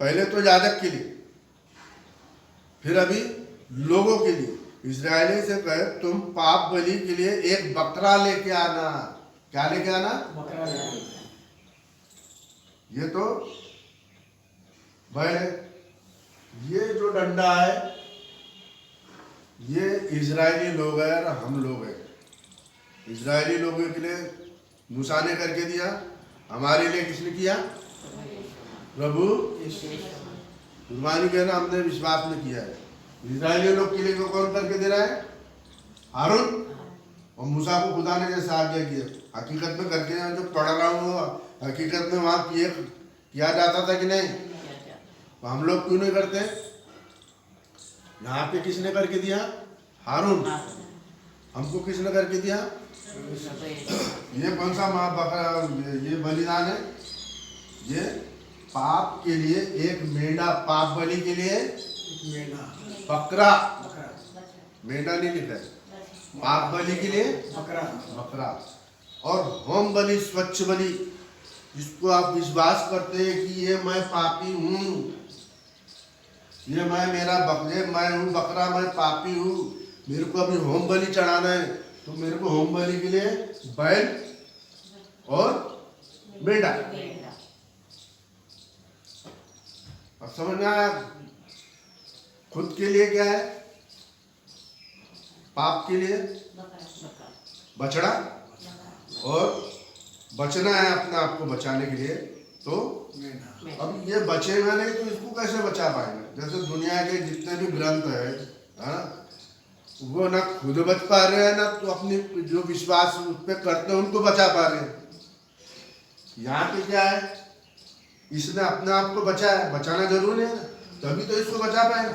पहले तो याजक के लिए, फिर अभी लोगों के लिए। इजरायली से कहे तुम पाप बलि के लिए एक बकरा लेके आना। क्या लेके आना? बकरा लेके आना। ये तो बैल है। ये जो डंडा है ये इजरायली लोग हैं और हम लोग हैं। इजरायली लोगों के लिए मूसा ने करके दिया, हमारे लिए किसने किया? प्रभु कुर्बानी के ना हमने विश्वास में किया है। इजरायली लोग के लिए को कौन करके दे रहा है? हारून और मूसा को खुदा ने जैसे आज्ञा किया। हकीकत में करके जो पढ़ रहा हूँ हकीकत में वहाँ किया जाता था कि नहीं? तो हम लोग क्यों नहीं करते? यहाँ पे किसने करके दिया? हारून। हमको किसने करके दिया? ये कौन सा ये बलिदान है? ये पाप के लिए एक मेंढा, पाप बलि के लिए बकरा। मेंढा नहीं लिखा है, पाप बलि के लिए बकरा। और होम बलि, स्वच्छ बलि, जिसको आप विश्वास करते हैं कि ये मैं पापी हूँ, ये मैं हूँ बकरा, मैं पापी हूँ, मेरे को अभी होम बलि चढ़ाना है, तो मेरे को होम बलि के लिए बैल और मेंढा। अब समझ में आया? खुद के लिए क्या है? पाप के लिए बछड़ा, और बचना है अपने आप को बचाने के लिए तो अब ये बचेगा नहीं तो इसको कैसे बचा पाएंगे? जैसे दुनिया के जितने भी ग्रंथ है, हाँ, वो ना खुद बच पा रहे हैं ना तो अपनी जो विश्वास उस पर करते हैं उनको बचा पा रहे हैं। यहाँ पे क्या है? इसने अपने आप को बचाया, बचाना जरूरी है ना, तभी तो इसको बचा पाएगा।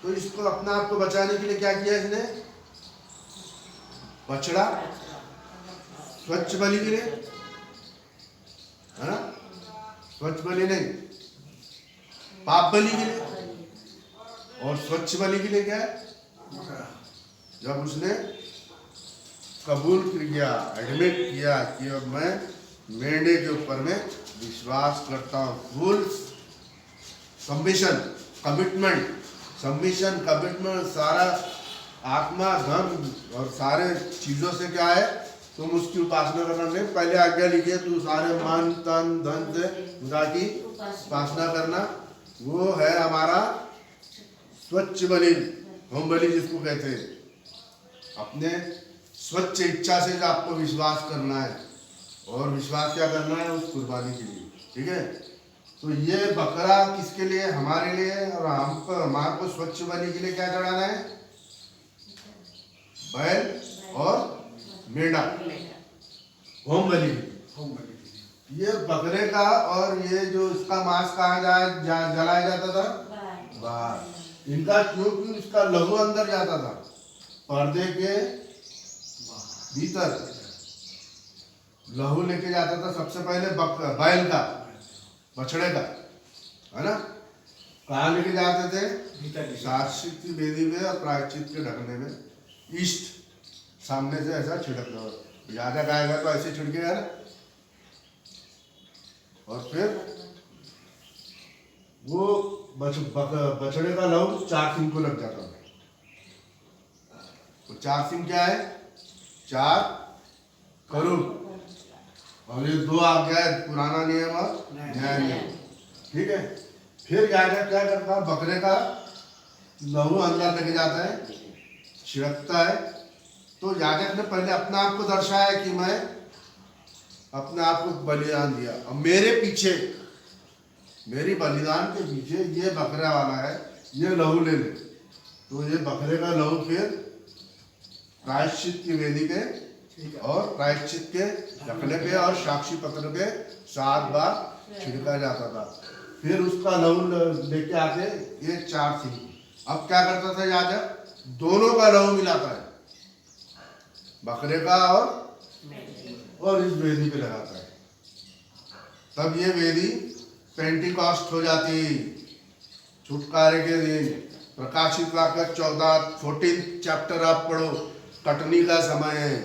तो इसको अपने आप को बचाने के लिए क्या किया इसने? बछड़ा, स्वच्छ बलि के लिए, है ना? स्वच्छ बलि नहीं, पाप बलि के लिए। और स्वच्छ बलि के लिए क्या है? जब उसने कबूल किया, एडमिट किया कि अब मैं मेंढे के ऊपर में विश्वास करता हूँ, फुल सबमिशन, कमिटमेंट, सारा आत्मा, धन और सारे चीजों से क्या है? तुम उसकी उपासना करना नहीं, पहले आज्ञा लिखिए, तू सारे मन तन धन से खुदा की उपासना करना। वो है हमारा स्वच्छ बलि, होम बलि जिसको कहते हैं। अपने स्वच्छ इच्छा से आपको विश्वास करना है, और विश्वास क्या करना है? उस कुर्बानी के लिए। ठीक है? तो ये बकरा किसके लिए? हमारे लिए। और हमको, हमारे को स्वच्छ बलि के लिए क्या चढ़ाना है? बैल और मेंढा, होम बलि। ये बकरे का, और ये जो इसका मांस कहाँ जलाया जाता था? बाहर। इनका क्योंकि इसका लहू अंदर जाता था, पर्दे के भीतर लहू लेके जाता था। सबसे पहले बैल का, बछड़े का, है ना? कहाँ लेके जाते थे? साक्षी की वेदी में और प्रायश्चित के ढकने में। ईस्ट सामने से ऐसा छिड़क दो, याजक आएगा तो ऐसे छिड़केगा ना, और फिर वो बछड़े का लहू 4 सिंग को लग जाता था। तो 4 सिंग क्या है? 4 करूब। और ये 2 आज्ञा है, पुराना नियम और नया नियम। ठीक है? फिर याजक क्या करता है? बकरे का लहू अंदर लेके जाता है, छिड़कता है। तो याजक ने पहले अपने आप को दर्शाया कि मैं अपने आप को बलिदान दिया, और मेरे पीछे, मेरी बलिदान के पीछे ये बकरा वाला है, ये लहू ले ले। तो ये बकरे का लहू फिर प्रायश्चित की वेदी पे और प्रायश्चित के ढकने पे और साक्षी पत्र पे 7 बार छिड़का जाता था। फिर उसका लहू लेके आके ये 4 सिंग। अब क्या करता था याजक? दोनों का लहू मिलाता है, बकरे का और इस वेदी पे लगाता है। तब ये वेदी पेंटिकॉस्ट हो जाती। छुटकारे के दिन प्रकाशित वाक्य 14 चैप्टर आप पढ़ो, कटनी का समय है,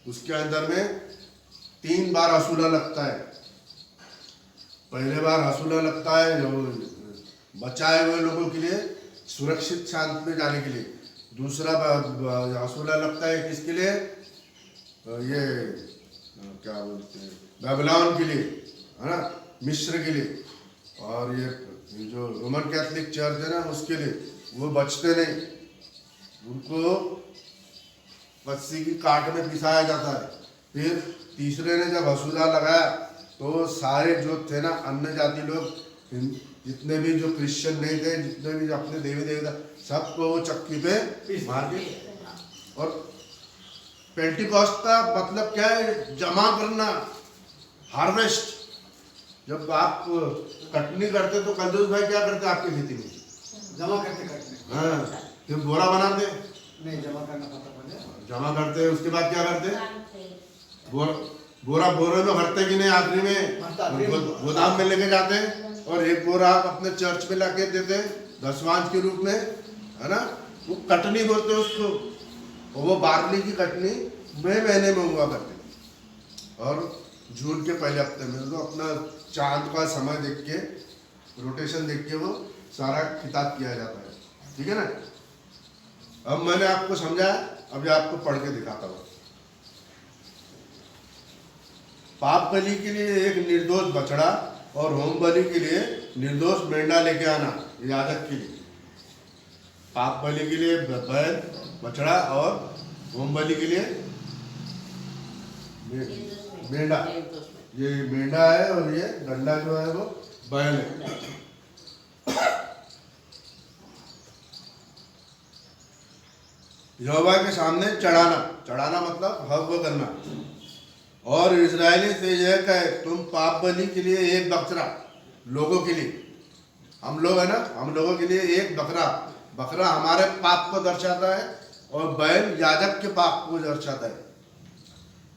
उसके अंदर में 3 बार असूला लगता है। पहले बार हसूला लगता है जो बचाए हुए लोगों के लिए, सुरक्षित शांत में जाने के लिए। दूसरा हसूला लगता है किसके लिए? ये क्या बोलते हैं, बेबीलोन के लिए, है ना, मिस्र के लिए। और ये जो रोमन कैथोलिक चर्च है ना, उसके लिए वो बचते नहीं, उनको पस्सी की काट में पिसाया जाता है। फिर तीसरे ने जब हसूला लगाया तो सारे जो थे ना अन्य जाति लोग, जितने भी जो क्रिश्चियन नहीं थे, जितने भी अपने देवी देवता, सबको वो चक्की पे मार के। और पेंटिकॉस्ट का मतलब क्या है? जमा करना, हार्वेस्ट। जब आप कटनी करते तो कंजूस भाई क्या करते आपकी खेती में? जमा करते। हाँ, फिर बोरा बनाते नहीं, जमा करना पता पड़े। जमा करते, उसके बाद क्या करते? बोरा बोरे में भरते कि नहीं, आखिरी में गोदाम में लेके जाते, और एक बोरा आप अपने चर्च में लाके देते दशवांश के रूप में, है ना। वो कटनी बोलते उसको, और वो बार्ली की कटनी महीने में हुआ करती। और जून के पहले हफ्ते में तो अपना चांद का समय देख के, रोटेशन देख के वो सारा खिताब किया जाता है, ठीक है ना। अब मैंने आपको समझाया, अभी आपको पढ़ के दिखाता हूँ। पाप बलि के लिए एक निर्दोष बछड़ा और होम बलि के लिए निर्दोष मेंढा लेके आना, याजक के लिए। पाप बलि के लिए बैल, बछड़ा, और होम बलि के लिए मेंढा। ये मेंढा है और ये डंडा जो है वो बैल है। यहोवा के सामने चढ़ाना, चढ़ाना मतलब हव्य करना। और इजरायली से यह कहे, तुम पाप बलि के लिए एक बकरा, लोगों के लिए, हम लोग है ना, हम लोगों के लिए एक बकरा, बकरा हमारे पाप को दर्शाता है, और बैल याजक के पाप को दर्शाता है।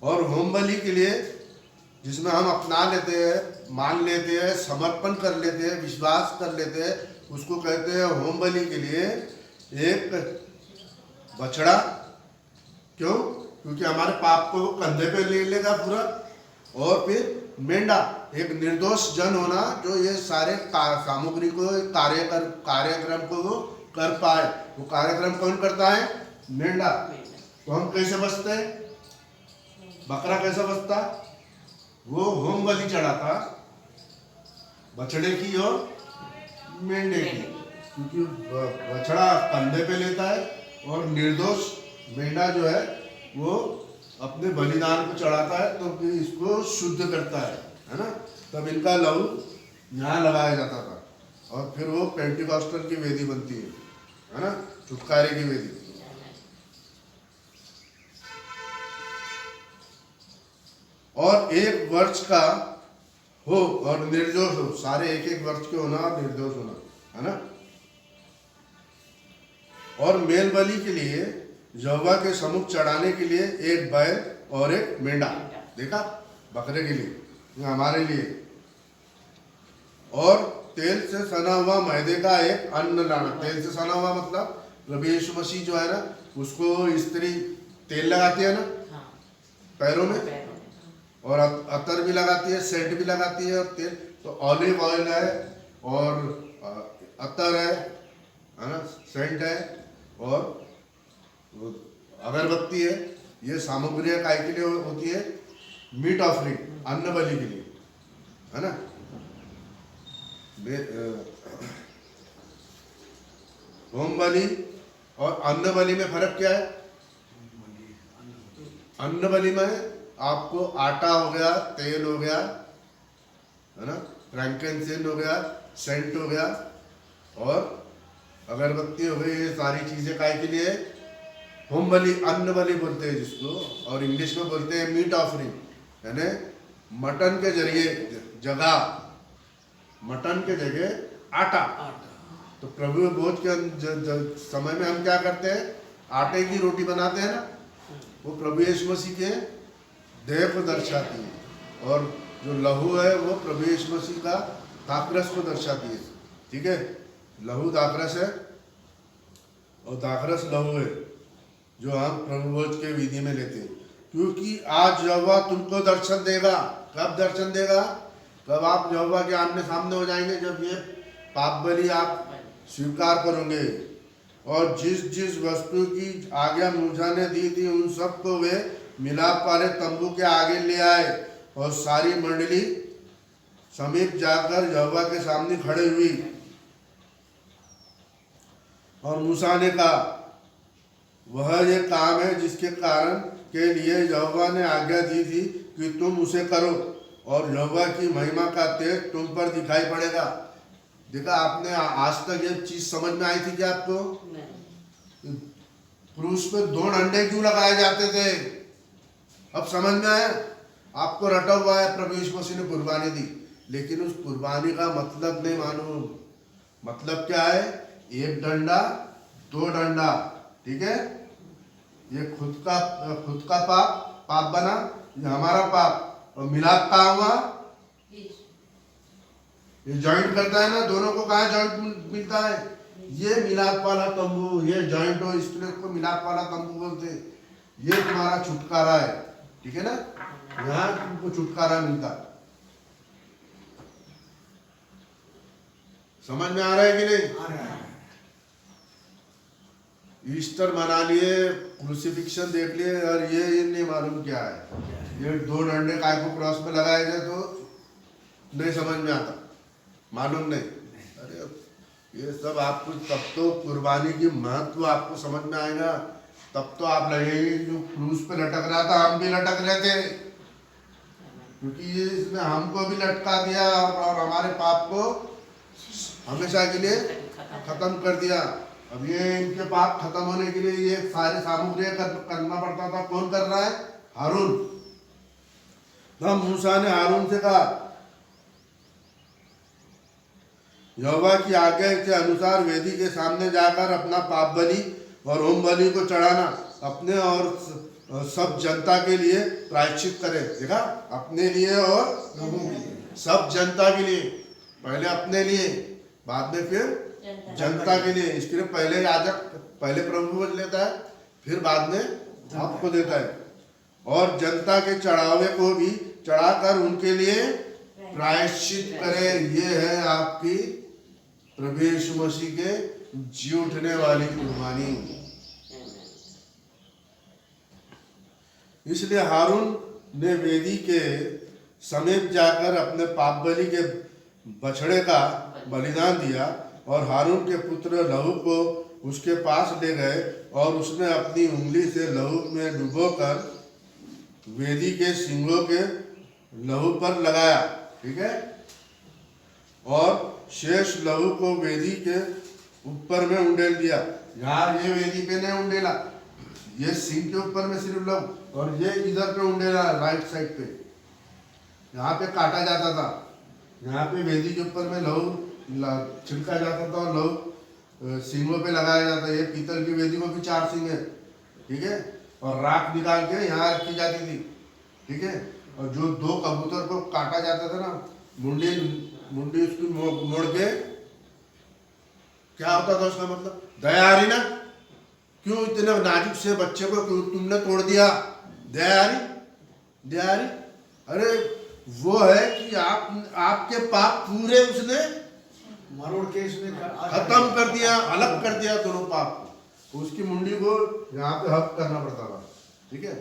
और होम बलि के लिए, जिसमें हम अपना लेते हैं, मान लेते हैं, समर्पण कर लेते हैं, विश्वास कर लेते हैं, उसको कहते हैं होम बलि के लिए एक बछड़ा। क्यों? क्योंकि हमारे पाप को कंधे पे ले लेगा पूरा। और फिर मेंढा, एक निर्दोष जन होना जो ये सारे सामग्री को, कार्यक्रम को वो कर पाए। वो कार्यक्रम कौन करता है? मेंढा। तो हम कैसे बचते हैं? बकरा कैसे बचता? वो होम बलि चढ़ाता बछड़े की और मेंढे की, क्योंकि बछड़ा कंधे पे लेता है, और निर्दोष मेंढा जो है वो अपने बलिदान को चढ़ाता है, तो फिर इसको शुद्ध करता है ना। तब इनका लहू यहाँ लगाया जाता था, और फिर वो पेंटिकॉस्टल की वेदी बनती है ना, छुटकारे की वेदी। और एक वर्ष का हो और निर्दोष हो, सारे एक एक वर्ष के होना और निर्दोष होना, है ना। और मेल बलि के लिए यहोवा के सम्मुख चढ़ाने के लिए एक बैल और एक मेंढा, देखा, बकरे के लिए, हमारे लिए। और तेल से सना हुआ मैदे का एक अन्न लाना। तेल से सना हुआ मतलब प्रभु यीशु मसीह जो है ना, उसको स्त्री तेल लगाती है ना पैरों में, और अतर भी लगाती है, सेंट भी लगाती है, और तेल तो ऑलिव ऑयल है, और अतर है ना, सेंट है, और अगरबत्ती है। ये सामग्रियां काय के लिए होती है? मीट ऑफरिंग, अन्न बलि के लिए, है ना। होम बलि और अन्न बलि में फर्क क्या है? अन्न बलि में आपको आटा हो गया, तेल हो गया, है ना, फ्रैंकिंसेंस हो गया, सेंट हो गया, और अगरबत्ती हो गई। ये सारी चीजें काय के लिए? होम बलि, अन्न बलि बोलते हैं जिसको, और इंग्लिश में बोलते हैं मीट ऑफरिंग, यानी मटन के जगह मटन के जगह आटा। तो प्रभु भोज के समय में हम क्या करते हैं? आटे की रोटी बनाते हैं ना, वो प्रभु यीशु मसीह के देह को दर्शाती है, और जो लहू है वो प्रभु यीशु मसीह का दाखरस को दर्शाती है, ठीक है। लहू दाखरस है, और दाखरस लहू है, जो हम प्रभु भोज के विधि में लेते हैं। क्योंकि आज यहोवा तुमको दर्शन देगा। कब दर्शन देगा? कब आप यहोवा के आमने सामने हो जाएंगे? जब ये पाप बलि आप स्वीकार करोगे। और जिस जिस वस्तु की आज्ञा मूसा ने दी थी उन सबको वे मिलाप वाले तंबू के आगे ले आए और सारी मंडली समीप जाकर यहोवा के सामने खड़े हुई। और मूसा ने कहा, वह ये काम है जिसके कारण के लिए यहोवा ने आज्ञा दी थी कि तुम उसे करो, और यहोवा की महिमा का तेज तुम पर दिखाई पड़ेगा। देखा आपने आज तक ये चीज समझ में आई थी कि आपको क्रूस पे 2 डंडे क्यों लगाए जाते थे? अब समझ में आया? आपको रटा हुआ है प्रभु यीशु मसीह ने कुर्बानी दी, लेकिन उस कुर्बानी का मतलब नहीं मालूम। मतलब क्या है? 1 डंडा 2 डंडा, ठीक है? ये खुद का पाप बना, ये हमारा पाप। और मिलाप कहाँ हुआ? ये जॉइंट करता है ना, दोनों को कहाँ जॉइंट मिलता है? ये मिलाप वाला तंबू, ये जॉइंट हो, इसलिए को मिलाप वाला तंबू बोलते हैं। ये तुम्हारा छुटकारा है, ठीक है ना? यहाँ तुमको छुटकारा मिलता। समझ में आ रहा है कि नहीं? आ रहा है। ईस्टर मना लिए, क्रूसिफिक्शन देख लिए, और ये नहीं मालूम क्या है। ये 2 डंडे काय को क्रॉस में लगाए गए तो नहीं समझ में आता, मालूम नहीं। अरे ये सब आपको तब तो कुर्बानी की महत्व आपको समझ में आएगा, तब तो आप लगेगी जो क्रूस पे लटक रहा था हम भी लटक रहे थे, क्योंकि ये इसने हमको भी लटका दिया और हमारे पाप को हमेशा के लिए खत्म कर दिया। अब ये इनके पाप खत्म होने के लिए ये सारे सामग्री करना पड़ता था। कौन कर रहा है? हारून। तब मूसा ने हारून से कहा, यहोवा की आज्ञा के अनुसार वेदी के सामने जाकर अपना पाप बलि और होम बलि को चढ़ाना, अपने और सब जनता के लिए प्रायश्चित करे। देखा, अपने लिए और सब जनता के लिए। पहले अपने लिए, बाद में फिर जनता के लिए। इसके लिए पहले याजक, पहले प्रभु को लेता है, फिर बाद में आपको देता है। और जनता के चढ़ावे को भी चढ़ाकर उनके लिए प्रायश्चित करे। ये है आपकी प्रभु यीशु मसीह के जी उठने वाली कुर्बानी। इसलिए हारून ने वेदी के समीप जाकर अपने पाप बलि के बछड़े का बलिदान दिया, और हारून के पुत्र लहू को उसके पास ले गए, और उसने अपनी उंगली से लहू में डुबोकर वेदी के सींगों के लहू पर लगाया, ठीक है? और शेष लहू को वेदी के ऊपर में उंडेल दिया। यार ये वेदी पे नहीं उंडेला, ये सींग के ऊपर में सिर्फ लहू, और ये इधर पे उंडेला राइट साइड पे। यहाँ पे काटा जाता था, यहाँ पे वेदी के ऊपर में लहू छिड़का जाता था और लहू सींगों पे लगाया जाता है। ये पीतल की वेदी को भी 4 सींग है, ठीक है? और राख निकाल के यहाँ रखी जाती थी, ठीक है? और जो 2 कबूतर को काटा जाता था ना, मुंडी उसकी मोड़ के, क्या होता था उसका मतलब? दया आ रही ना, क्यों इतने नाजुक से बच्चे को तुमने तोड़ दिया? दया आ रही? अरे वो है कि आपके पाप पूरे उसने मरोड़ के इसमें खत्म कर दिया, अलग कर दिया दोनों पाप को। उसकी मुंडी को यहाँ पे हक करना पड़ता था, ठीक है?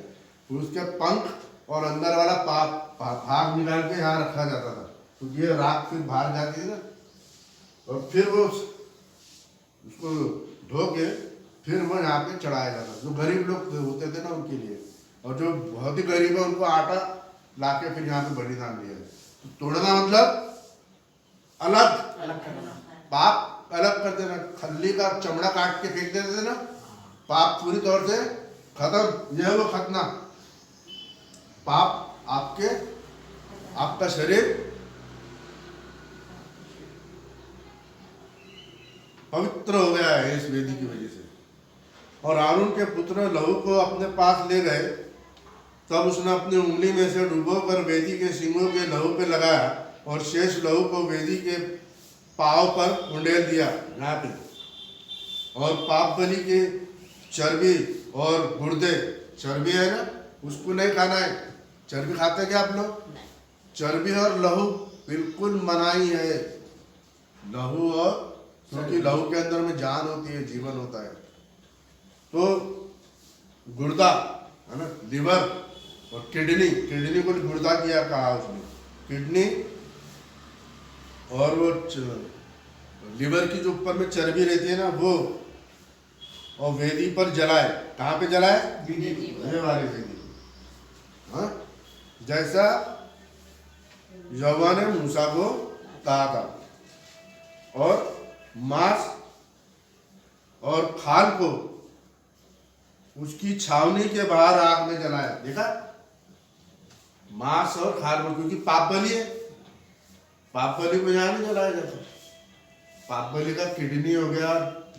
उसके पंख और अंदर वाला भाग निकाल के यहाँ रखा जाता था, तो ये राख फिर बाहर जाती थी ना, और फिर वो उसको धो के फिर वो यहाँ पे चढ़ाया जाता। जो गरीब लोग होते थे ना उनके लिए, और जो बहुत ही गरीब है उनको आटा लाके फिर यहाँ पे बलिदान दिया। तो तोड़ना मतलब अलग करना, पाप अलग कर देना। खल्ली का चमड़ा काट के फेंक देते थे ना, पाप पूरी तौर से खत्म। यह वो खतना पाप आपका शरीर पवित्र हो गया है इस वेदी की वजह से। और हारून के पुत्र लहू को अपने पास ले गए, तब उसने अपनी उंगली में से डुबोकर वेदी के सींगों के लहू पे लगाया, और शेष लहू को वेदी के पांव पर उंडेल दिया यहाँ पे। और पाप बलि के चर्बी और गुर्दे, चर्बी है ना, उसको नहीं खाना है। चर्बी खाते क्या आप लोग? चर्बी और लहू बिल्कुल मनाही है लहू और, क्योंकि लहू के अंदर में जान होती है, जीवन होता है। तो गुर्दा है ना, लिवर और किडनी, किडनी को गुर्दा किया कहा उसने, किडनी और वो लिवर की जो ऊपर में चर्बी रहती है ना वो, और वेदी पर जलाए। कहाँ पे जलाए? ये वाली वेदी। हाँ, जैसा यहोवा ने मूसा को कहा था। और मांस और खाल को उसकी छावनी के बाहर आग में जलाया। देखा, मांस और खाल को, क्योंकि पाप बलि है, पाप बलि को यहाँ नहीं जलाया जाता। पाप बलि का किडनी हो गया,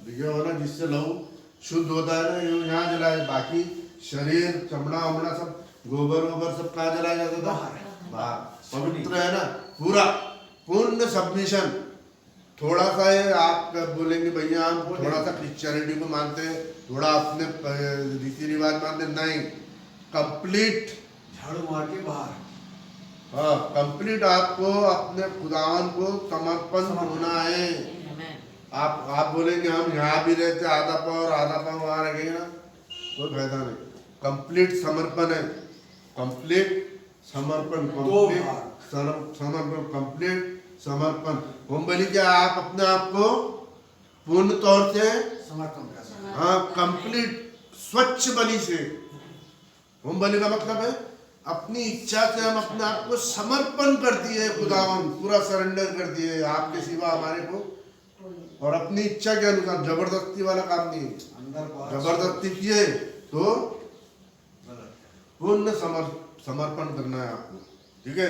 भिगा होना जिससे लहू शुद्ध होता है ना, ये यहाँ जलाया। बाकी शरीर, चमड़ा वमड़ा सब, गोबर वोबर सब कहाँ जलाया जाता था? बाहर। पवित्र है ना, पूरा पूर्ण सबमिशन। थोड़ा सा है आप बोलेंगे भैया हम थोड़ा सा क्रिश्चियनिटी को मानते हैं, थोड़ा अपने रीति रिवाज मानते, नहीं, कंप्लीट झाड़ू मार के बाहर। हाँ, कंप्लीट आपको अपने खुदावन को समर्पण होना है। आप बोलेंगे हम यहाँ भी रहते, आधा पाव और आधा पाव वहाँ रखेंगे ना, कोई फायदा नहीं। कंप्लीट समर्पण है, कंप्लीट समर्पण, समर्पण, कंप्लीट समर्पण। होम बलि क्या, आप अपने आप को पूर्ण तौर से समर्पण कर सकते हैं। हाँ, कंप्लीट स्वच्छ बलि से। होम बलि का मतलब है अपनी इच्छा से हम अपने आप को समर्पण कर दिए खुदावन, पूरा सरेंडर कर दिए, आपके सिवा हमारे को, और अपनी इच्छा के अनुसार। जबरदस्ती वाला काम नहीं है, जबरदस्ती किए तो पूर्ण समर्पण करना है आपको। ठीक है,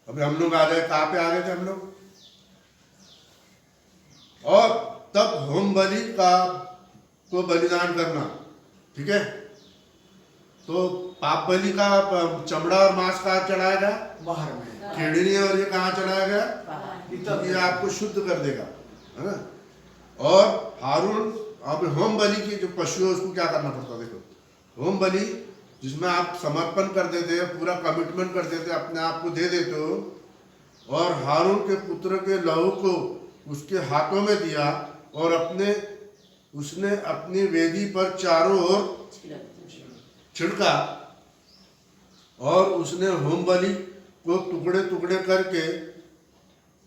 अभी हम लोग आ गए, कहाँ पे आ गए थे हम लोग? और तब होम बलि का को बलिदान करना। ठीक है, तो पाप बलि का चमड़ा और मांस कहाँ चढ़ाया गया? बाहर में। किडनी और ये कहाँ चढ़ाया गया? ये आपको शुद्ध कर देगा, है ना। और हारून, अब होम बलि की जो पशु है उसको क्या करना पड़ता? देखो, होम बलि जिसमें आप समर्पण कर देते हैं, पूरा कमिटमेंट कर देते हैं, अपने आप को दे देते हो, और हारून के पुत्र के लहू को उसके हाथों में दिया, और उसने अपनी वेदी पर चारों ओर छिड़का, और उसने होम बलि को टुकड़े टुकड़े करके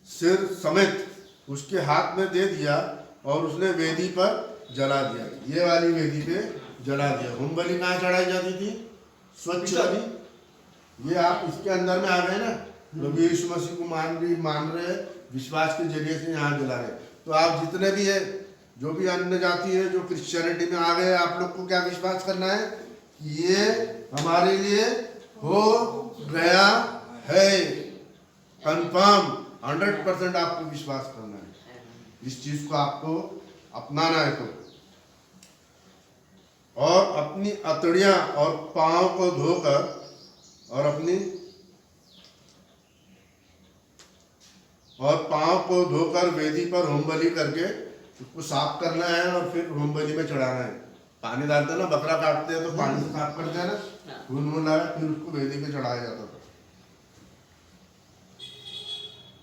सिर समेत उसके हाथ में दे दिया, और उसने वेदी पर जला दिया। ये वाली वेदी पे जला दिया। होम बलि कहाँ चढ़ाई जाती थी? स्वच्छ बलि। ये आप इसके अंदर में आ गए ना, प्रभु यीशु मसीह को मान रहे, विश्वास के जरिए से यहाँ जला रहे। तो आप जितने भी है, जो भी अन्य जाति है, जो क्रिश्चियनिटी में आ गए, आप लोग को क्या विश्वास करना है? ये हमारे लिए हो गया है, कंफर्म 100% आपको विश्वास करना है। इस चीज को आपको अपनाना है। तो और अपनी अतड़ियां और पांव को धोकर, और पांव को धोकर वेदी पर होम बलि करके उसको साफ करना है, और फिर होम बलि में चढ़ाना है। पानी डालते हैं ना, बकरा काटते हैं तो पानी से साफ करते हैं ना, खून वून लगा, फिर उसको वेदी पे चढ़ाया जाता था।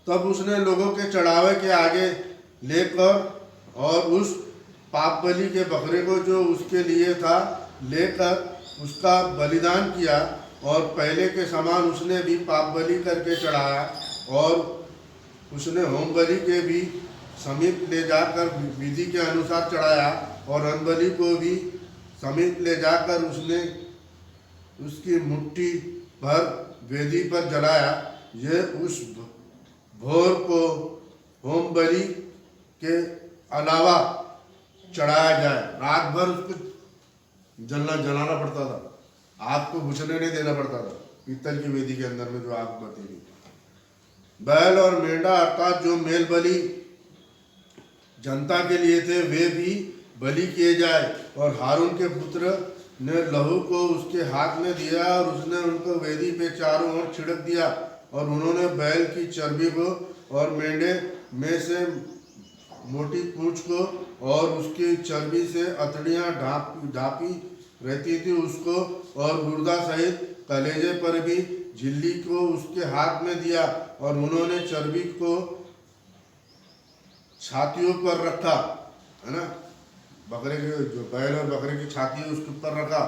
तब उसने लोगों के चढ़ावे के आगे लेकर, और उस पाप बलि के बकरे को जो उसके लिए था लेकर उसका बलिदान किया, और पहले के समान उसने भी पाप बलि करके चढ़ाया, और उसने होम बलि के भी समीप ले जाकर विधि के अनुसार चढ़ाया, और अन्न बलि को भी समीप ले जाकर उसने उसकी मुट्ठी भर वेदी पर जलाया। ये उस भोर को होम बलि के अलावा चढ़ाया जाए। रात भर उसको जलाना पड़ता था, आग को बुझने नहीं देना पड़ता था। पीतल की वेदी के अंदर में जो आग बती थी। बैल और मेंढा अर्थात जो मेल बलि जनता के लिए थे, वे भी बलि किए जाए, और हारून के पुत्र ने लहू को उसके हाथ में दिया, और उसने उनको वेदी पे चारों ओर छिड़क दिया, और उन्होंने बैल की चर्बी को और मेंढे में से मोटी पूंछ को और उसकी चर्बी से अतड़ियाँ ढापी रहती थी उसको और गुर्दा सहित कलेजे पर भी झिल्ली को उसके हाथ में दिया और उन्होंने चर्बी को छातियों पर रखा, है ना, बकरे के जो बैल और बकरे की छाती है उसके ऊपर रखा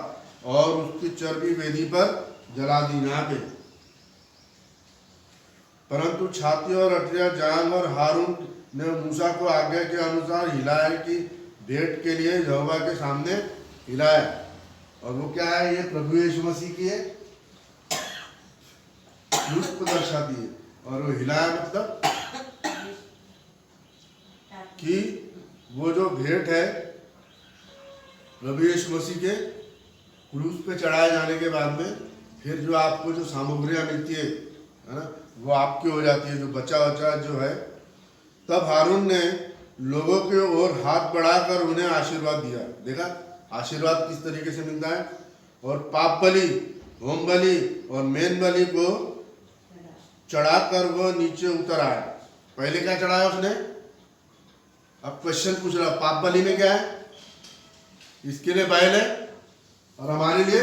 और उसकी चर्बी वेदी पर जला दी यहाँ पे। परंतु छाती और अटरिया जांग और हारून ने मूसा को आज्ञा के अनुसार हिलाया कि भेंट के लिए यहोवा के सामने हिलाया। और वो क्या है, ये प्रभु यीशु मसीह की है, क्रूस को दर्शाती है। और वो हिलाया मतलब कि वो जो भेंट है प्रभु यीशु मसीह के क्रूस पे चढ़ाए जाने के बाद में फिर जो आपको जो सामग्रियां मिलती है ना, वो आपकी हो जाती है, जो बचा बचा जो है। तब हारून ने लोगों के ओर हाथ बढ़ाकर उन्हें आशीर्वाद दिया। देखा आशीर्वाद किस तरीके से मिलता है। और पाप बलि, होम बलि और मेन बलि को चढ़ाकर वो नीचे उतर आया। पहले क्या चढ़ाया उसने? अब क्वेश्चन पूछ रहा, पाप बलि में क्या है? इसके लिए बैल है और हमारे लिए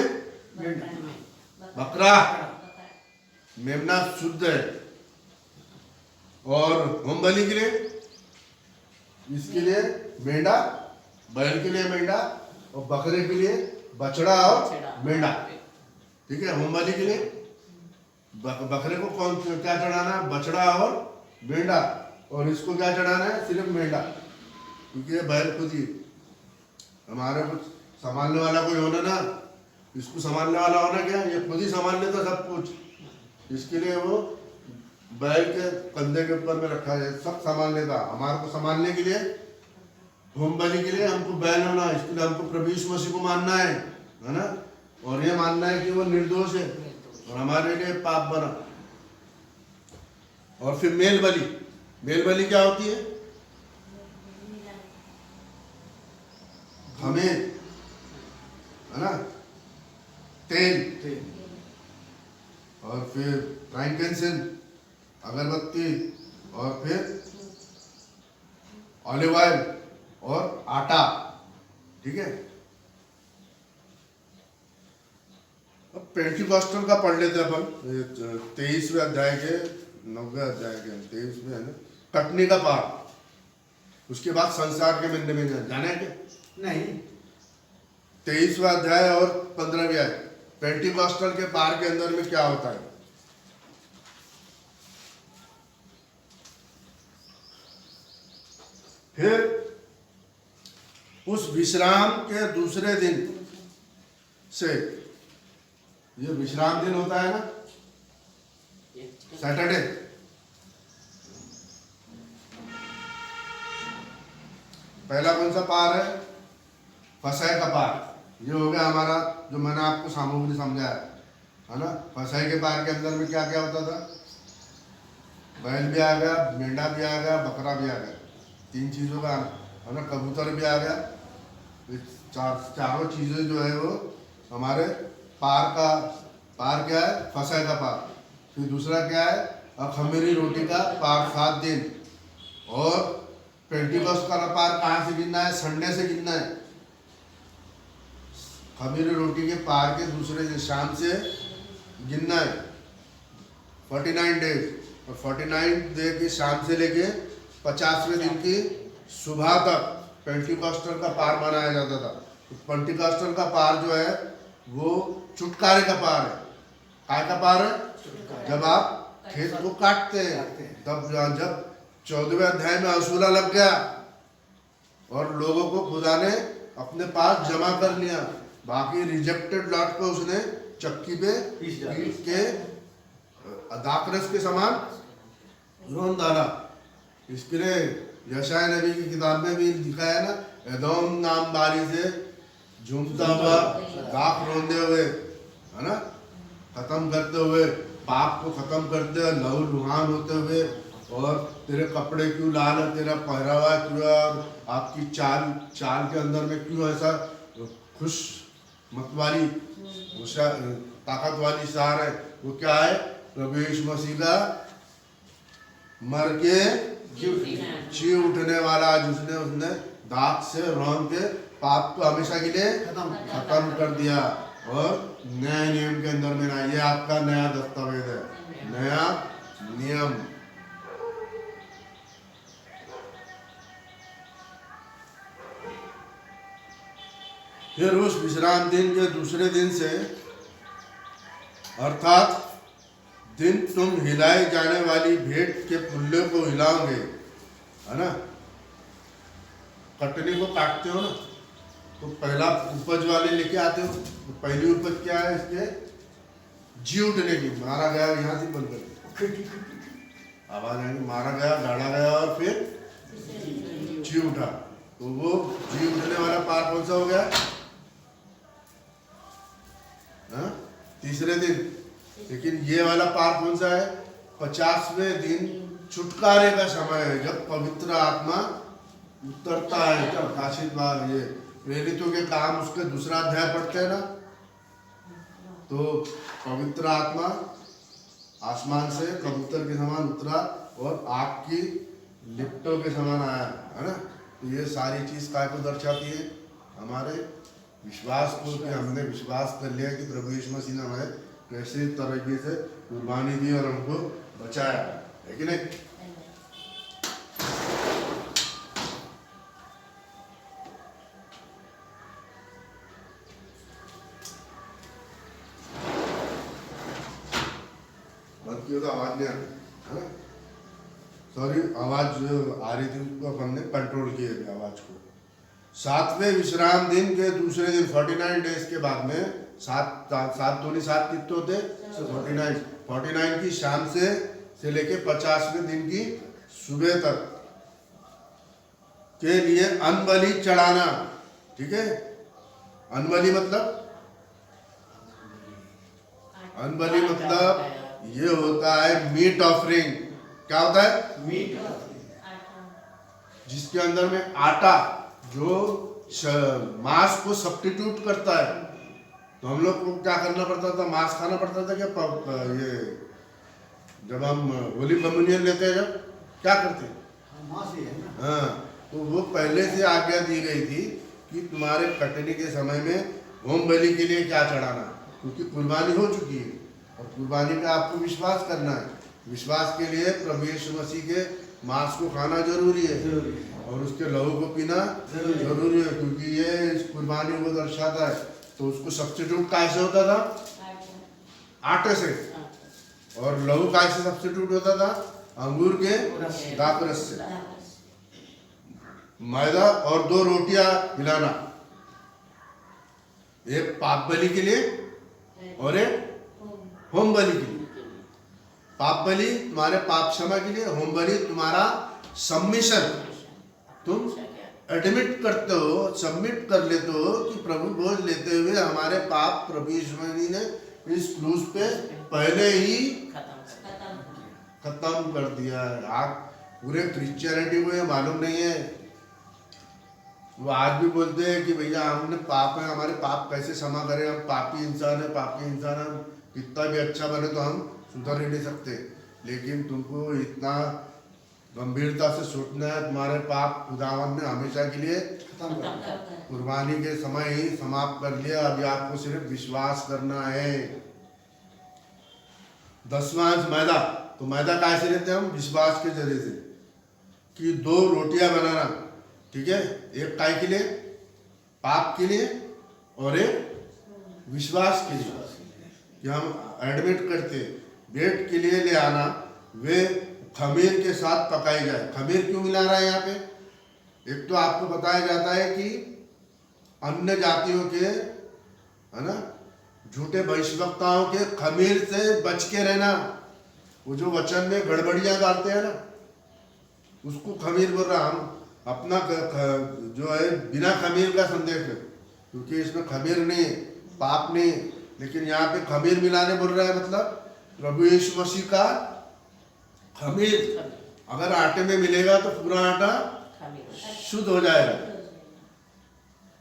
बकरा, मेमना शुद्ध है। और होम बलि के लिए, इसके लिए मेंढा, बैल के लिए मेंढा और बकरे के लिए बछड़ा और मेंढा। ठीक है, होम बलि के लिए बकरे को कौन क्या चढ़ाना है? बछड़ा और मेंढा। और इसको क्या चढ़ाना है? सिर्फ मेंढा, क्योंकि ये बैल खुद ही हमारे कुछ संभालने वाला कोई होना ना, इसको संभालने वाला होना क्या, ये खुद ही संभाल लेता सब कुछ। इसके लिए वो बैल के कंधे के ऊपर में रखा है, सब संभाल लेता। हमारे को संभालने के लिए, होम बलि के लिए हमको बैल होना, इसके लिए हमको प्रभु यीशु मसीह को मानना है ना, और ये मानना है कि वो निर्दोष है और हमारे लिए पाप बना। और फिर मेल बलि, मेल बलि क्या होती है? हमें, है ना, तेल और फिर फ्रैंकिंसेंस अगरबत्ती और फिर ऑलिव ऑयल और आटा। ठीक है, अब पेंटिकॉस्टल का पढ़ लेते अपन 23वें अध्याय के 9वें अध्याय के 23वें है ना, कटनी का पाठ। उसके बाद संसार के मिलने में जाना है क्या? नहीं। 23वां अध्याय और 15वें अध्याय, पेंटिकॉस्टल के पार के अंदर में क्या होता है? फिर उस विश्राम के दूसरे दिन से, ये विश्राम दिन होता है ना, सैटरडे, पहला कौन सा पार है? फसह का पार। ये हो गया हमारा, जो मैंने आपको सामग्री समझाया है ना। फसह के पार के अंदर में क्या क्या होता था? बैल भी आ गया, मेंढा भी आ गया, बकरा भी आ गया, 3 चीजों का है ना, कबूतर भी आ गया। चारों चीजें जो है वो हमारे पार क्या है? फसह का पार। फिर दूसरा क्या है? अखमीरी रोटी का पार 7 दिन। और पेंटिकॉस्ट का पार कहाँ से गिनना है? संडे से गिनना है। खमीरी रोटी के पार के दूसरे दिन शाम से गिनना है 49 डेज। और 49 डे की शाम से लेके 50वें दिन की सुबह तक पेंटिकॉस्टल का पार मनाया जाता था। तो पेंटिकॉस्टल का पार जो है वो छुटकारे का पार है। काय का पार है? जब आप खेत को काटते हैं, तब जब 14वें अध्याय में असूला लग गया और लोगों को खुदा ने अपने पास जमा कर लिया, बाकी रिजेक्टेड लॉट को उसने चक्की पे पीट के दाखरस के समान रोन डाला। इसके लिए यशाया नबी की किताब में भी लिखा है ना, एदोम नाम बारी से झूमता हुआ दाख रोंदे हुए, है ना, खत्म करते हुए, पाप को खत्म करते हुए, लहू लुहान होते हुए, और तेरे कपड़े क्यों लाल है, तेरा पहरावा क्यों है, और आपकी चाल के अंदर में क्यों ऐसा खुश मतवाली ताकत वाली सार है? वो क्या है? प्रभु यीशु मसीह का मर के जी उठने वाला, जिसने उसने दाग से रौन के पाप को हमेशा के लिए खत्म खत्म कर दिया और नए नियम के अंदर में ना, ये आपका नया दस्तावेज है, नया नियम। फिर उस विश्राम दिन के दूसरे दिन से अर्थात दिन तुम हिलाई जाने वाली भेंट के पुल्ले को हिलाओगे, है ना। कटनी को काटते हो ना, तो पहला उपज वाले लेके आते हो, तो पहली उपज क्या है इसके, जी उठने की, मारा गया यहाँ से बंद कर, आवाज आएगी, मारा गया, गाड़ा गया और फिर जी उठा, तो वो जी उठने वाला पार कौन सा हो गया, हाँ? तीसरे दिन। लेकिन ये वाला पार कौन सा है, 50वें दिन छुटकारे का समय है, जब पवित्र आत्मा उतरता है। जब काशिद बार ये प्रेरितों के काम उसके दूसरा अध्याय पढ़ते हैं ना, तो पवित्र आत्मा आसमान से कबूतर के समान उतरा और आग की लिपटों के समान आया, है ना। तो ये सारी चीज काय को दर्शाती है, हमारे विश्वास को, कि हमने विश्वास कर लिया कि प्रभु यीशु मसीह ने हमें कैसे तरीके से कुर्बानी दी और हमको बचाया, है कि नहीं। बंद किया तो आवाज नहीं आ रही है ना, सॉरी, आवाज जो आ रही थी उसको हमने कंट्रोल किए थे आवाज को। 7वें विश्राम दिन के दूसरे दिन 49 डेज के बाद में, 7 दूनी 7 कितने होते, 49 की शाम से लेके 50वें दिन की सुबह तक के लिए अन्न बलि चढ़ाना, ठीक है। अन्न बलि मतलब, अन्न बलि मतलब ये होता है मीट ऑफरिंग। क्या होता है, मीट जिसके अंदर में आटा जो मांस को सब्स्टिट्यूट करता है। तो हम लोग को क्या करना पड़ता था, मांस खाना पड़ता था क्या, ये जब हम होली कम्युनियन लेते हैं, जब क्या करते हैं, मांस ही है ना। हाँ, तो वो पहले से आज्ञा दी गई थी कि तुम्हारे कटनी के समय में होम बलि के लिए क्या चढ़ाना, क्योंकि कुर्बानी हो चुकी है और कुर्बानी पे आपको विश्वास करना है। विश्वास के लिए प्रभु यीशु मसीह के मांस को खाना जरूरी है और उसके लहू को पीना जरूरी है, क्योंकि ये इस कुर्बानी को दर्शाता है। तो उसको सब्स्टिट्यूट कैसे होता था, आटे से, और लहू कैसे सब्स्टिट्यूट होता था, अंगूर के दाखरस से। मैदा और 2 रोटियां मिलाना, एक पाप बलि के लिए और एक होम बलि के लिए। पाप बलि तुम्हारे पाप क्षमा के लिए, होम बलि तुम्हारा सबमिशन, तुम एडमिट करते हो, सबमिट कर लेते हो कि प्रभु बोझ लेते हुए हमारे पाप प्रभु यीशु मसीह ने इस क्रूस पे पहले ही खत्म कर दिया है। आप पूरे क्रिश्चियनिटी को ये मालूम नहीं है, वो आज भी बोलते हैं कि भैया हमने पाप है, हमारे पाप कैसे क्षमा करें, हम पापी इंसान है, पापी इंसान है, कितना भी अच्छा बने तो हम सुधर ही नहीं सकते। लेकिन तुमको इतना गंभीरता से सोचना है, तुम्हारे पाप खुदावन ने हमेशा के लिए खत्म कर कुर्बानी के समय ही समाप्त कर लिया। अभी आपको सिर्फ विश्वास करना है। 10वां मैदा, तो मैदा कैसे लेते हैं हम, विश्वास के जरिए से, कि 2 रोटियां बनाना, ठीक है, एक काय के लिए, पाप के लिए, और एक विश्वास के लिए, कि हम एडमिट करते वेट के लिए ले आना, वे खमीर के साथ पकाई जाए। खमीर क्यों मिला रहा है यहाँ पे, एक तो आपको बताया जाता है कि अन्य जातियों के, है ना, झूठे भविष्यवक्ताओं के खमीर से बच के रहना। वो जो वचन में गड़बड़ियां डालते हैं ना, उसको खमीर बोल रहा। हम अपना जो है बिना खमीर का संदेश है, क्योंकि इसमें खमीर नहीं, पाप नहीं, लेकिन यहाँ पे खमीर मिलाने बोल रहा है, मतलब प्रभु यीशु मसीह का खमीर अगर आटे में मिलेगा तो पूरा आटा शुद्ध हो जाएगा।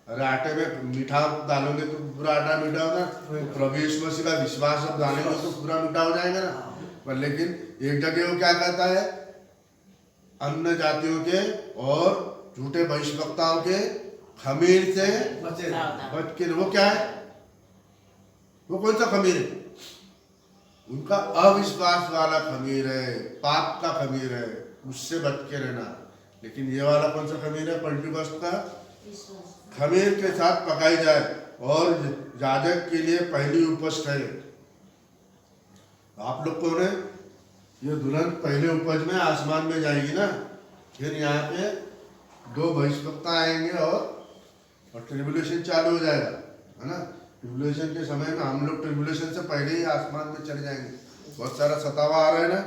अरे आटे में मीठा डालोगे तो पूरा आटा मीठा होगा, प्रभु यीशु मसीह का विश्वास अब डालेंगे तो पूरा मीठा हो जाएगा ना। पर लेकिन एक जगह वो क्या कहता है, अन्य जातियों के और झूठे भविष्यवक्ताओं के खमीर से बचे सावधान। बच के, वो क्या है, वो कौन सा खमीर है, उनका अविश्वास वाला खमीर है, पाप का खमीर है, उससे बच के रहना। लेकिन ये वाला कौन सा खमीर है, पेंटिकोस्ट का खमीर के साथ पकाई जाए और याजक के लिए पहली उपज ठहरे। आप लोग कौन है, ये दुल्हन पहले उपज में आसमान में जाएगी ना, फिर यहाँ पे 2 भविष्यवक्ता आएंगे और ट्रिब्यूलेशन चालू हो जाएगा, है ना। ट्रिब्यूलेशन के समय में हम लोग ट्रिब्यूलेशन से पहले ही आसमान में चढ़ जाएंगे। बहुत सारा सतावा आ रहा है ना,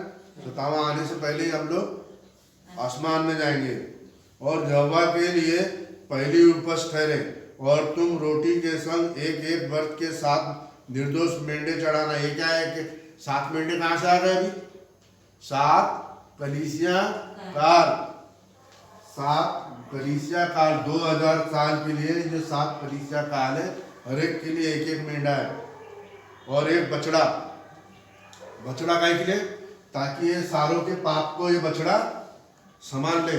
सतावा आने से पहले ही हम लोग आसमान में जाएंगे। और यहोवा के लिए पहली उपज ठहरे, और तुम रोटी के संग एक एक वर्ष के 7 निर्दोष मेंढे चढ़ाना। ये क्या है कि 7 मेंढे कहाँ से आ गए अभी, 7 कलीसिया काल, 7 कलीसिया काल 2000 साल के लिए जो 7 कलीसिया काल है, हर एक के लिए एक एक मेंढा है और एक बछड़ा। बछड़ा काहे के लिए, ताकि ये सारों के पाप को ये बछड़ा संभाल ले।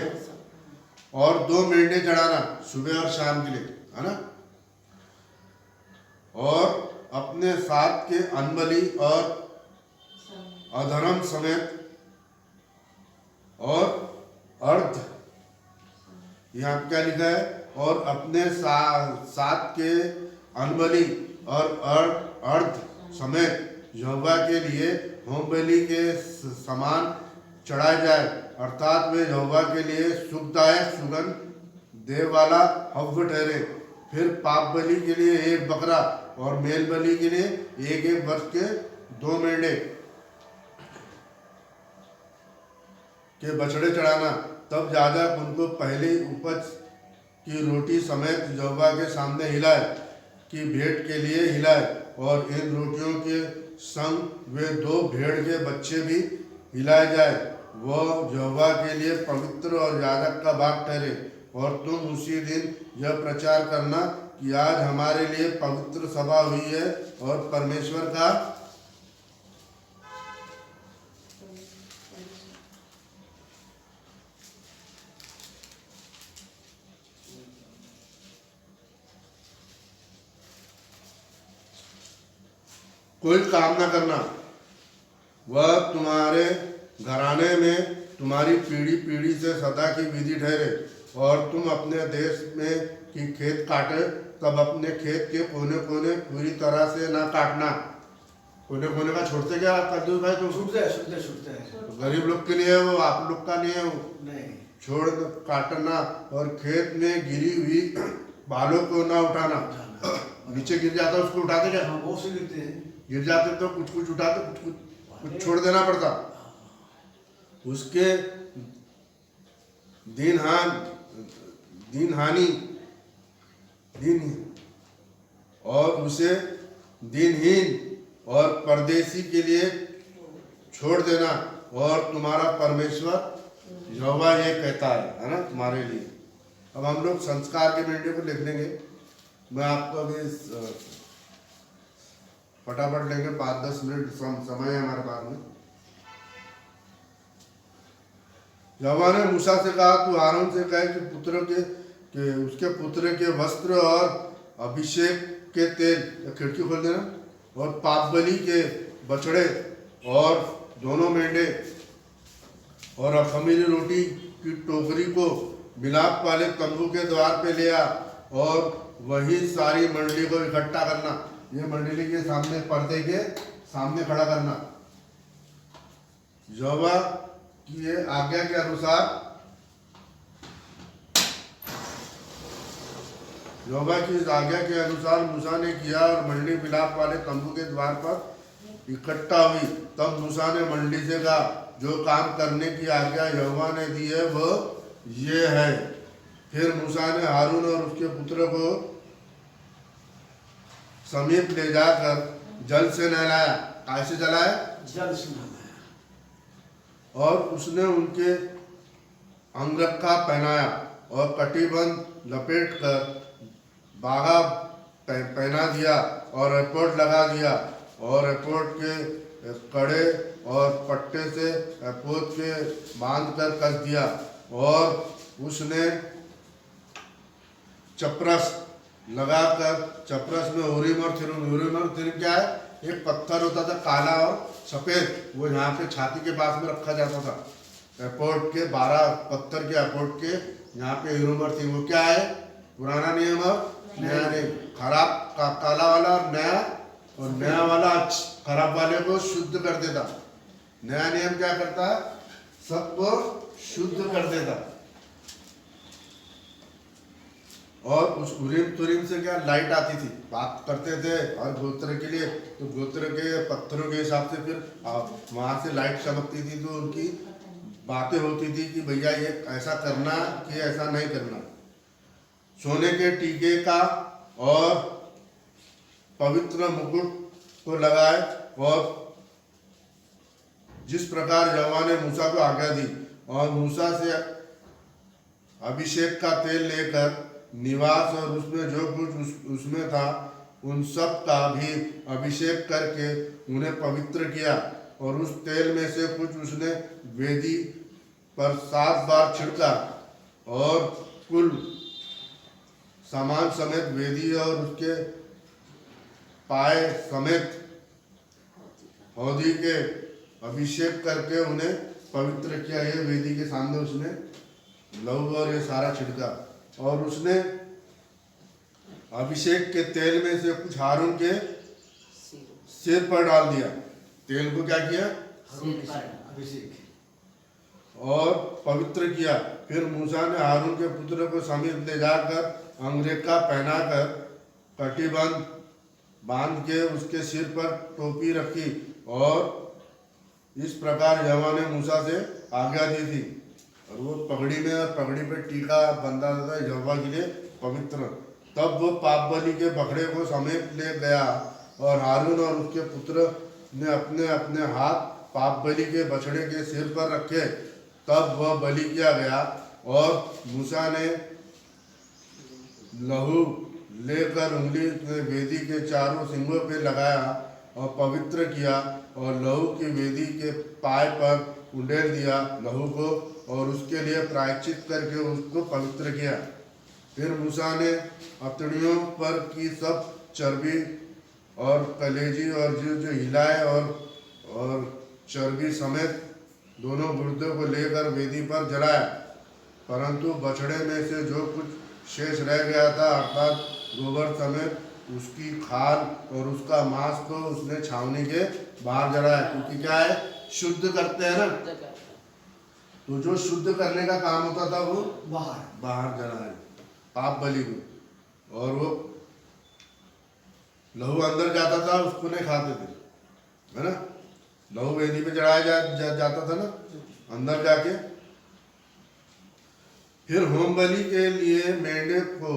और 2 मेंढे चढ़ाना सुबह और शाम के लिए, है ना। और अपने साथ के अनबली और अधर्म समेत और अर्ध, यहाँ क्या लिखा है, और अपने साथ के अनबली और अर्ध समेत यहोवा के लिए होम बलि के समान चढ़ाए जाए, अर्थात वे यहोवा के लिए सुखदायक सुगंध दे वाला हव्य ठहरे। फिर पाप बलि के लिए 1 बकरा और मेल बलि के लिए 1 वर्ष के 2 मेंढे के बछड़े चढ़ाना। तब याजक उनको पहली उपज की रोटी समेत यहोवा के सामने हिलाए कि भेंट के लिए हिलाए, और इन रोटियों के संग वे 2 भेड़ के बच्चे भी हिलाए जाए। वो यहोवा के लिए पवित्र और याजक का भाग ठहरे। और तुम उसी दिन यह प्रचार करना कि आज हमारे लिए पवित्र सभा हुई है और परमेश्वर का कोई काम ना करना। वह तुम्हारे घराने में तुम्हारी पीढ़ी पीढ़ी से सदा की विधि ठहरे। और तुम अपने देश में की खेत काटे तब अपने खेत के कोने कोने पूरी तरह से ना काटना। कोने कोने का छोड़ते क्या कद्दू भाई, तुम छूटते हैं गरीब लोग के लिए वो, आप लोग का नहीं है वो, नहीं छोड़ काटना। और खेत में गिरी हुई बालों को ना उठाना। नीचे गिर जाता उसको उठाते क्या, हाँ बहुत से गिरते हैं, गिर जाते तो कुछ कुछ उठाते, कुछ छोड़ देना पड़ता। उसके दीन और उसे दीनहीन और परदेसी के लिए छोड़ देना। और तुम्हारा परमेश्वर यहोवा ये कहता है ना तुम्हारे लिए। अब हम लोग संस्कार के मेंढे को लिख लेंगे। मैं आपको अभी फटाफट लेंगे, 5-10 मिनट समय है हमारे पास में। यहोवा ने मूसा से कहा, तू आरोन से कहे कि उसके पुत्र के वस्त्र और अभिषेक के तेल, खिड़की खोल देना, और पाप बलि के बछड़े और 2 मेंढे और अखमीरी रोटी की टोकरी को मिलाप वाले तंबू के द्वार पे ले आ, और वही सारी मंडली को इकट्ठा करना। ये मंडली के सामने, पर्दे के सामने खड़ा करना। यहोवा की ये आज्ञा के अनुसार, यहोवा की इस आज्ञा के अनुसार मूसा ने किया, और मंडली मिलाप वाले तंबू के द्वार पर इकट्ठा हुई। तब मूसा ने मंडली से कहा, जो काम करने की आज्ञा यहोवा ने दी है वो ये है। फिर मूसा ने हारून और उसके पुत्र को समीप ले जाकर जल से नहलाया। कैसे जलाया, जल से नहलाया। और उसने उनके अंगरखा पहनाया और कटिबंध लपेट कर बागा पहना दिया और एपोर्ट लगा दिया, और एपोर्ट के कड़े और पट्टे से एपोर्ट के बांध कर कस दिया। और उसने चपरस लगाकर, चपरस में उरीम और थिरुम क्या है, एक पत्थर होता था काला और सफेद, वो यहाँ पे छाती के पास में रखा जाता था। एयरपोर्ट के 12 पत्थर के एयरपोर्ट के यहाँ पे उरीम और थिरुम, वो क्या है, पुराना नियम और नया नियम। खराब काला वाला और नया वाला खराब वाले को शुद्ध कर देता। नया नियम क्या करता है, सबको शुद्ध कर देता। और उस उरीम तुरीम से क्या लाइट आती थी, बात करते थे और गोत्र के लिए, तो गोत्र के पत्थरों के हिसाब से फिर वहाँ से लाइट चमकती थी, तो उनकी बातें होती थी कि भैया ये ऐसा करना कि ऐसा नहीं करना। सोने के टीके का और पवित्र मुकुट को लगाए, और जिस प्रकार यहोवा ने मूसा को आज्ञा दी, और मूसा से अभिषेक का तेल लेकर निवास और उसमें जो कुछ उसमें था उन सब का भी अभिषेक करके उन्हें पवित्र किया। और उस तेल में से कुछ उसने वेदी पर 7 बार छिड़का, और कुल सामान समेत वेदी और उसके पाए समेत हौदी के अभिषेक करके उन्हें पवित्र किया। ये वेदी के सामने उसने लहू और ये सारा छिड़का, और उसने अभिषेक के तेल में से कुछ हारून के सिर पर डाल दिया। तेल को क्या किया, अभिषेक, और पवित्र किया। फिर मूसा ने हारून के पुत्र को समीप ले जाकर अंगरेखा पहनाकर कटिबंध बांध के उसके सिर पर टोपी रखी, और इस प्रकार यहोवा ने मूसा से आज्ञा दी थी। और वो पगड़ी में, और पगड़ी पे टीका बंधा था यहोवा के लिए पवित्र। तब वो पाप बलि के बकरे को समेत ले गया, और हारून और उसके पुत्र ने अपने अपने हाथ पाप बलि के बछड़े के सिर पर रखे। तब वह बलि किया गया, और मूसा ने लहू लेकर उंगली में वेदी के चारों सिंगों पे लगाया और पवित्र किया, और लहू की वेदी के पाए पर उंडेल दिया लहू को, और उसके लिए प्रायश्चित करके उसको पवित्र किया। फिर मूसा ने अतड़ियों पर की सब चर्बी और कलेजी और जो हिलाए और चर्बी समेत दोनों गुर्दों को लेकर वेदी पर जलाया। परंतु बछड़े में से जो कुछ शेष रह गया था, अर्थात गोबर समेत उसकी खाल और उसका मांस को उसने छावनी के बाहर जलाया, क्योंकि क्या है, शुद्ध करते हैं ना, तो जो शुद्ध करने का काम होता था वो बाहर जलाए पाप बलि को, और वो लहू अंदर जाता था, उसको नहीं खाते थे, है ना। लहू वेदी पे चढ़ाया जाता था ना अंदर जाके। फिर होम बलि के लिए मेंढे को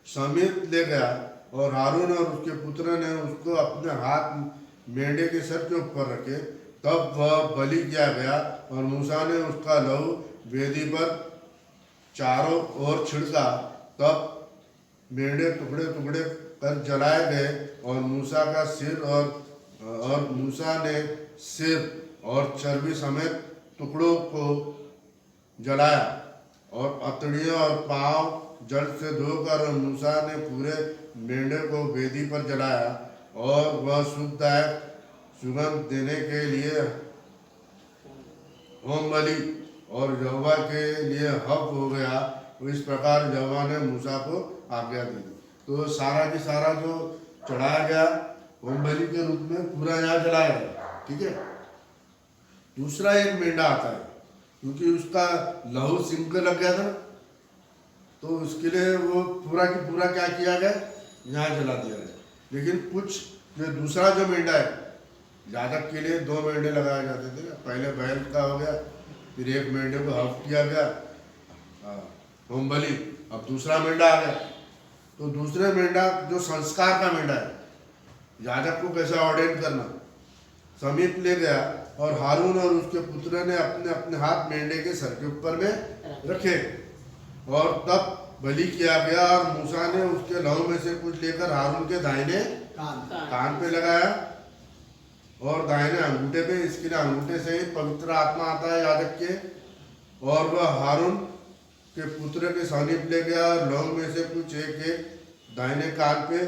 समेत ले गया, और हारून और उसके पुत्र ने उसको अपने हाथ मेंढे के सर के ऊपर रखे। तब वह बलि किया गया, और मूसा ने उसका लहू वेदी पर चारों ओर छिड़का। तब मेंढे टुकड़े टुकड़े कर जलाए गए, और मूसा का सिर और मूसा ने सिर और चर्बी समेत टुकड़ों को जलाया, और अतड़ियों और पांव जल से धोकर मूसा ने पूरे मेंढे को वेदी पर जलाया, और वह शुद्धदायक सुगंध देने के लिए होम बलि और यहोवा के लिए हव हो गया। तो इस प्रकार यहोवा ने मूसा को आज्ञा दी। तो सारा की सारा जो चढ़ाया गया होम बलि के रूप में पूरा यहाँ जलाया गया, ठीक है। दूसरा एक मेंढा आता है, क्योंकि उसका लहू सिंह को लग गया था, तो उसके लिए वो पूरा की पूरा क्या किया गया, यहाँ जला दिया गया। लेकिन कुछ जो दूसरा जो मेंढा है, याजक के लिए 2 मेंढे लगाए जाते थे ना, पहले बैल का हो गया, फिर एक मेंढे को हव किया गया होम बलि, अब दूसरा मेंढा आ गया। तो दूसरे मेंढा जो संस्कार का मेंढा है, याजक को कैसा ऑर्डेन करना, समीप ले गया, और हारून और उसके पुत्र ने अपने अपने हाथ मेंढे के सर के ऊपर में रखे, और तब बलि किया गया। और मूसा ने उसके लहू में से कुछ लेकर हारून के दाहिने कान पे लगाया और दाहिने अंगूठे पे, इसके लिए अंगूठे से ही पवित्र आत्मा आता है याजक के, और वह हारून के पुत्र के समीप ले गया और लौ में से कुछ एक दाहिने कान पे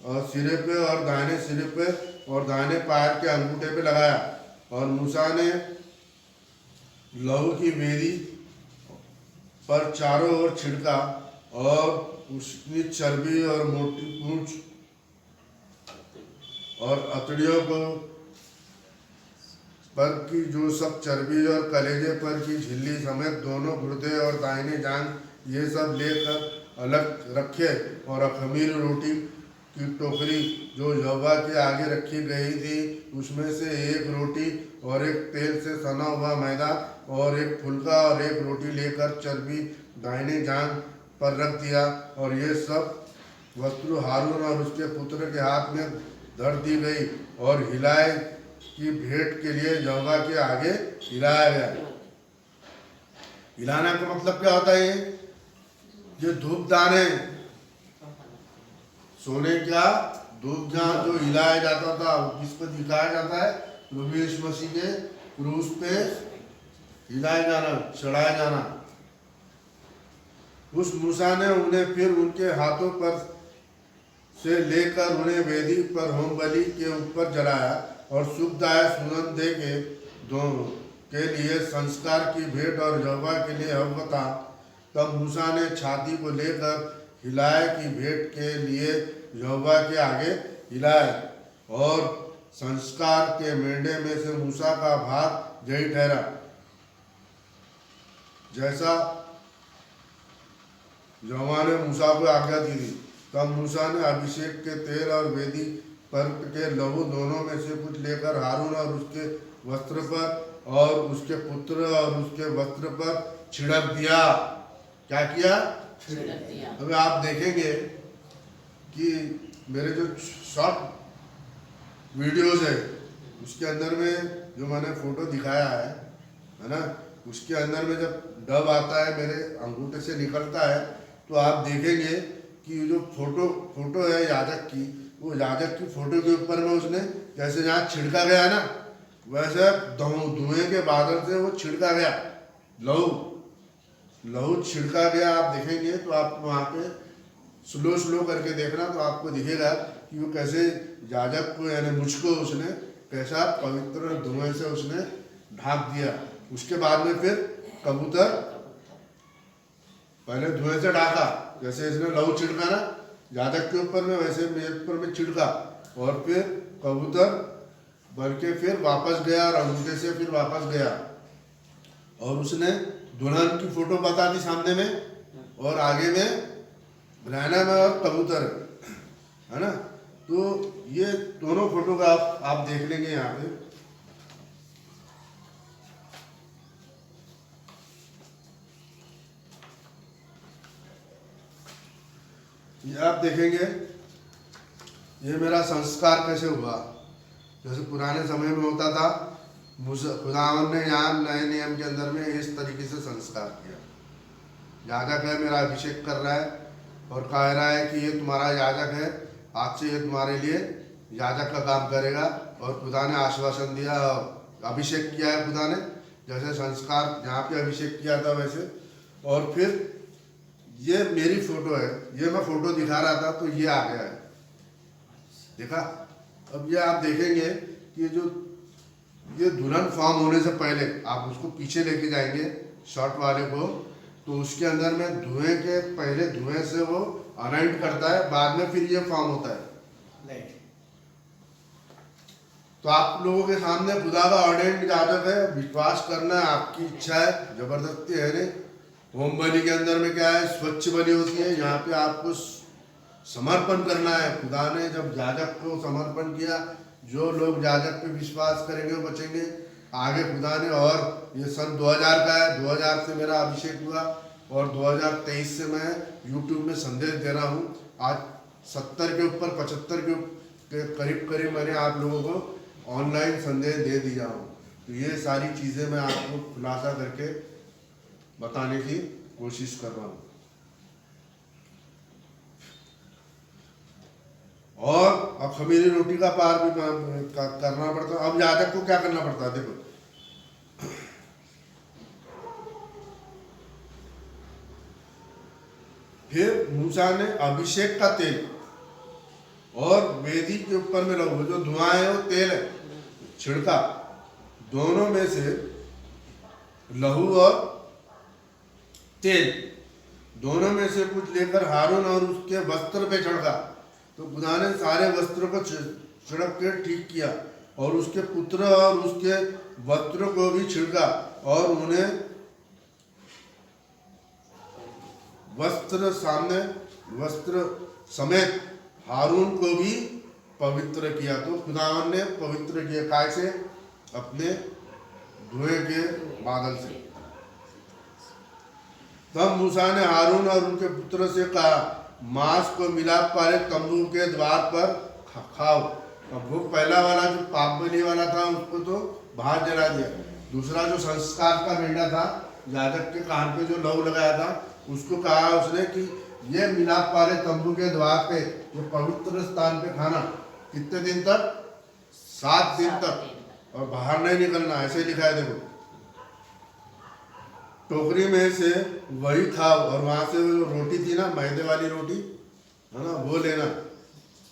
और सिरे पे और दाहिने सिरे पे और दाहिने पैर के अंगूठे पे लगाया। और मूसा ने लहू की वेदी पर चारों ओर छिड़का और उसकी चर्बी और मोटी पूंछ और अतड़ियों को पर की जो सब चर्बी और कलेजे पर की झिल्ली समेत दोनों गुर्दे और दाहिने जांग ये सब लेकर अलग रखे। और अखमीर रोटी की टोकरी जो यहोवा के आगे रखी गई थी उसमें से एक रोटी और एक तेल से सना हुआ मैदा और एक फुलका और एक रोटी लेकर चर्बी दाहिने जांग पर रख दिया। और ये सब वस्तु हारून और उसके पुत्र के हाथ में धर दी गई और हिलाए की भेंट के लिए यहोवा के आगे हिलाया गया। हिलाना का मतलब क्या होता है? ये धूप दाने सोने का धूप जहाँ जो हिलाया जाता था जिसको दिखाया जाता है प्रभु यीशु मसीह के क्रूस पे हिलाया जाना, चढ़ाया जाना। उस मूसा ने उन्हें फिर उनके हाथों पर से लेकर उन्हें वेदी पर होम बलि के ऊपर जलाया और सुखदायक सुगंध दे के दोनों के लिए संस्कार की भेंट और यहोवा के लिए हव्य था। तब मूसा ने छाती को लेकर हिलाए की भेंट के लिए यहोवा के आगे हिलाए और संस्कार के मेंढे में से मूसा का भाग यही ठहरा जैसा यहोवा ने मूसा को आज्ञा दी थी। तब मूसा ने अभिषेक के तेल और वेदी पर के लहू दोनों में से कुछ लेकर हारून और उसके वस्त्र पर और उसके पुत्र और उसके वस्त्र पर छिड़क दिया। क्या किया? छिड़क दिया। अभी आप देखेंगे कि मेरे जो शॉर्ट वीडियोस है उसके अंदर में जो मैंने फोटो दिखाया है ना, उसके अंदर में जब डब आता है मेरे अंगूठे से निकलता है तो आप देखेंगे कि जो फोटो है याजक की, वो याजक की फोटो के ऊपर में उसने जैसे जहाँ छिड़का गया ना वैसे धुएं के बादल से वो छिड़का गया, लहू छिड़का गया। आप देखेंगे तो आप वहाँ पे स्लो करके देखना तो आपको दिखेगा कि वो कैसे याजक को यानी मुझको उसने कैसा पवित्र धुएं से उसने ढाक दिया। उसके बाद में फिर कबूतर पहले धुएं से ढाका, जैसे इसने लहू छिड़का ना याजक के ऊपर में वैसे मेरे ऊपर में छिड़का और फिर कबूतर बन के फिर वापस गया और अंगूठे से फिर वापस गया। और उसने दुल्हन की फोटो बता दी सामने में और आगे में रहना में और कबूतर है ना। तो ये दोनों फोटो का आप देख लेंगे यहाँ पे। ये आप देखेंगे ये मेरा संस्कार कैसे हुआ। जैसे पुराने समय में होता था, खुदावन ने यहाँ नए नियम के अंदर में इस तरीके से संस्कार किया। याजक है, मेरा अभिषेक कर रहा है और कह रहा है कि ये तुम्हारा याजक है, आज से ये तुम्हारे लिए याजक का काम करेगा। और खुदा ने आश्वासन दिया, अभिषेक किया है खुदा ने, जैसे संस्कार यहाँ पे अभिषेक किया था वैसे। और फिर ये मेरी फोटो है, ये मैं फोटो दिखा रहा था तो ये आ गया है, देखा। अब ये आप देखेंगे कि जो ये दुल्हन फॉर्म होने से पहले आप उसको पीछे लेके जाएंगे शॉर्ट वाले को, तो उसके अंदर में धुएं के पहले धुएं से वो अनाइंट करता है, बाद में फिर ये फॉर्म होता है। तो आप लोगों के सामने खुदा का ऑर्डेंड याजक है, विश्वास करना है, आपकी इच्छा है, जबरदस्ती है नहीं। होम बलि के अंदर में क्या है, स्वच्छ बलि होती है, यहाँ पे आपको समर्पण करना है। खुदा ने जब याजक को समर्पण किया, जो लोग याजक पे विश्वास करेंगे वो बचेंगे। आगे खुदा ने, और ये सन 2000 का है, 2000 से मेरा अभिषेक हुआ और 2023 से मैं यूट्यूब में संदेश दे रहा हूँ। आज 70 के ऊपर 75 के करीब मैंने आप लोगों को ऑनलाइन संदेश दे दिया हूँ। तो ये सारी चीज़ें मैं आपको खुलासा करके बताने की कोशिश कर रहा हूँ। और अब खमीरी रोटी का पार भी करना पड़ता है। अब याजक को क्या करना पड़ता है, देखो फिर मूसा ने अभिषेक का तेल और वेदी के ऊपर में लहू, जो धुआं है वो तेल है, छिड़का। दोनों में से लहू और तेल दोनों में से कुछ लेकर हारून और उसके वस्त्र पे छिड़का। तो खुदा ने सारे वस्त्रों को छिड़क के ठीक किया और उसके पुत्र और उसके वस्त्रों को भी छिड़का और उन्हें वस्त्र समेत हारून को भी पवित्र किया। तो खुदावन ने पवित्र किया, काय से? अपने धुएं के बादल से। तब मूसा ने हारून और उनके पुत्र से कहा, मांस को मिलाप वाले तंबू के द्वार पर खाओ। अब वो पहला वाला जो पाप बलि वाला था उसको तो बाहर जला दिया। दूसरा जो संस्कार का मेंढा था, याजक के कान पे जो लहू लगाया था, उसको कहा उसने कि ये मिलाप वाले तंबू के द्वार पे, जो पवित्र स्थान पे खाना। कितने दिन तक? 7 दिन तक, और बाहर नहीं निकलना, ऐसे लिखा है देखो। टोकरी में से वही खाओ और वहां से वो रोटी थी ना, मैदे वाली रोटी है ना, वो लेना।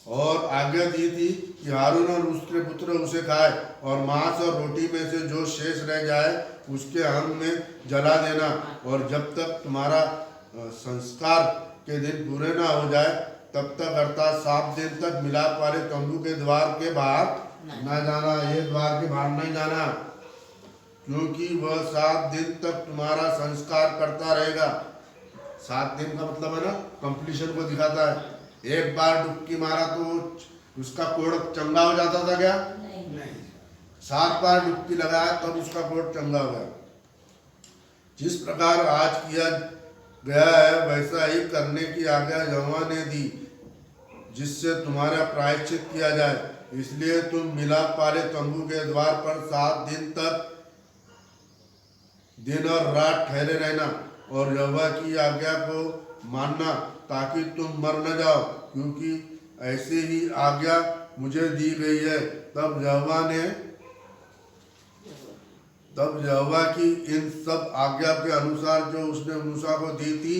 और आज्ञा दी थी कि हारून और उसके पुत्र उसे खाए, और मांस और रोटी में से जो शेष रह जाए उसके अंग में जला देना। और जब तक तुम्हारा संस्कार के दिन पूरे ना हो जाए तब तक, अर्थात 7 दिन तक मिलाप वाले तंबू के द्वार के बाहर ना जाना। ये द्वार के बाहर नहीं जाना, क्योंकि वह 7 दिन तक तुम्हारा संस्कार करता रहेगा। 7 दिन का मतलब है ना, कंप्लीशन को दिखाता है। एक बार डुबकी मारा तो उसका कोढ़ चंगा हो जाता था क्या? नहीं। 7 बार डुबकी लगाया तब उसका कोढ़ चंगा हो गया। जिस प्रकार आज किया गया है वैसा ही करने की आज्ञा यहोवा ने दी, जिससे तुम्हारा प्रायश्चित किया जाए। इसलिए तुम मिलाप वाले तंबू के द्वार पर 7 दिन तक दिन और रात ठहरे रहना और यहोवा की आज्ञा को मानना, ताकि तुम मर न जाओ, क्योंकि ऐसी ही आज्ञा मुझे दी गई है। तब यहोवा की इन सब आज्ञा के अनुसार जो उसने मूसा को दी थी,